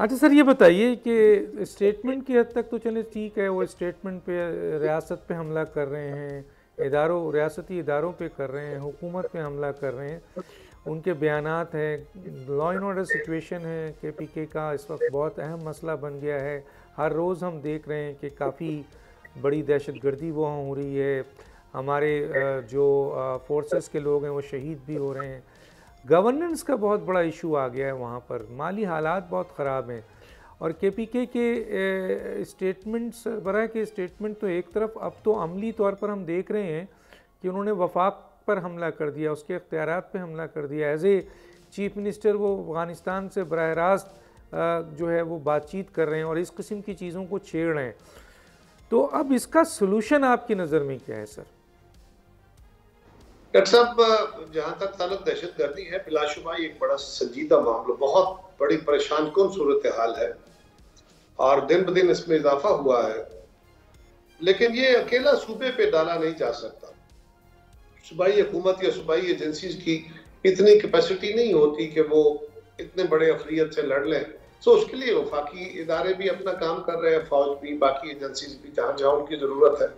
अच्छा सर, ये बताइए कि स्टेटमेंट की हद तक तो चले ठीक है, वो स्टेटमेंट पे रियासत पे हमला कर रहे हैं, रियासती इदारों पे कर रहे हैं, हुकूमत पे हमला कर रहे हैं, उनके बयानात हैं, लॉ एंड ऑर्डर सिचुएशन है KPK का इस वक्त बहुत अहम मसला बन गया है। हर रोज़ हम देख रहे हैं कि काफ़ी बड़ी दहशतगर्दी वहाँ हो रही है, हमारे जो फोर्सेस के लोग हैं वो शहीद भी हो रहे हैं। गवर्नेंस का बहुत बड़ा इशू आ गया है वहाँ पर, माली हालात बहुत ख़राब हैं। और KPK के स्टेटमेंट, सरबराह के स्टेटमेंट तो एक तरफ, अब तो अमली तौर पर हम देख रहे हैं कि उन्होंने वफाक पर हमला कर दिया, उसके इख्तियारात पे हमला कर दिया। एज ए चीफ मिनिस्टर वो अफ़गानिस्तान से बराह रास्त जो है वो बातचीत कर रहे हैं और इस किस्म की चीज़ों को छेड़ रहे हैं। तो अब इसका सलूशन आपकी नज़र में क्या है सर? डॉक्टर साहब, जहाँ तक ताल्लुक दहशतगर्दी है, बिलाशुबा एक बड़ा संजीदा मामला, बहुत बड़ी परेशान कौन सूरत हाल है और दिन ब दिन इसमें इजाफा हुआ है। लेकिन ये अकेला सूबे पे डाला नहीं जा सकता। सूबाई हुकूमत या सूबाई एजेंसीज की इतनी कैपेसिटी नहीं होती कि वो इतने बड़े अखिलियत से लड़ लें। सो उसके लिए वफाकी इदारे भी अपना काम कर रहे हैं, फौज भी, बाकी एजेंसीज भी, जहाँ जहाँ उनकी ज़रूरत है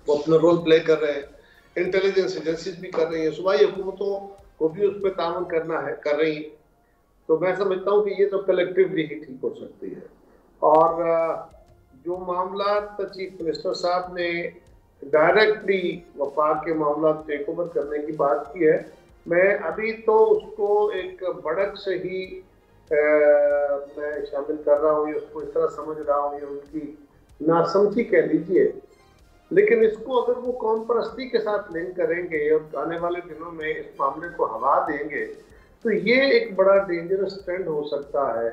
वो अपना रोल प्ले कर रहे हैं। इंटेलिजेंस एजेंसीज भी कर रही है, सूबाई हुकूमतों को भी उस पर तावन करना है, कर रही। तो मैं समझता हूँ कि ये तो कलेक्टिवली ही ठीक हो सकती है। और जो मामला चीफ मिनिस्टर साहब ने डायरेक्टली वफाक के मामला टेक ओवर करने की बात की है, मैं अभी तो उसको एक बढ़क से ही मैं शामिल कर रहा हूँ, उसको इस तरह समझ रहा हूँ, ये उनकी नासमझी कह लीजिए। लेकिन इसको अगर वो कौम परस्ती के साथ लिंक करेंगे और आने वाले दिनों में इस मामले को हवा देंगे तो ये एक बड़ा डेंजरस ट्रेंड हो सकता है।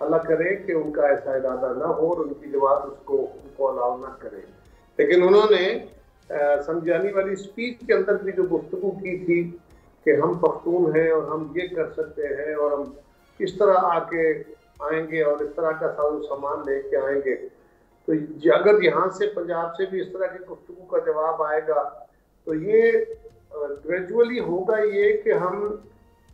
अल्लाह करे कि उनका ऐसा इरादा ना हो और उनकी जवाब उनको अलाउ ना करे। लेकिन उन्होंने समझाने वाली स्पीच के अंदर भी जो गुफ्तगू की थी कि हम पख्तून हैं और हम ये कर सकते हैं और हम इस तरह आके आएंगे और इस तरह का सामान लेके आएंगे, तो अगर यहाँ से पंजाब से भी इस तरह की गुफ्तगू का जवाब आएगा तो ये ग्रेजुअली होगा ये कि हम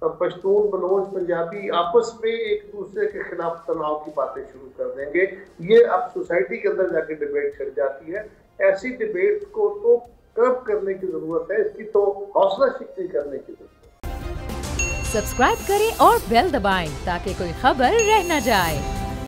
पश्तून, बलोच, पंजाबी आपस में एक दूसरे के खिलाफ तनाव की बातें शुरू कर देंगे। ये अब सोसाइटी के अंदर जाके डिबेट छिड़ जाती है। ऐसी डिबेट को तो कर्ब करने की जरूरत है, इसकी तो हौसला शिकनी करने की जरूरत है। सब्सक्राइब करें और बेल दबाएं ताकि कोई खबर रह न जाए।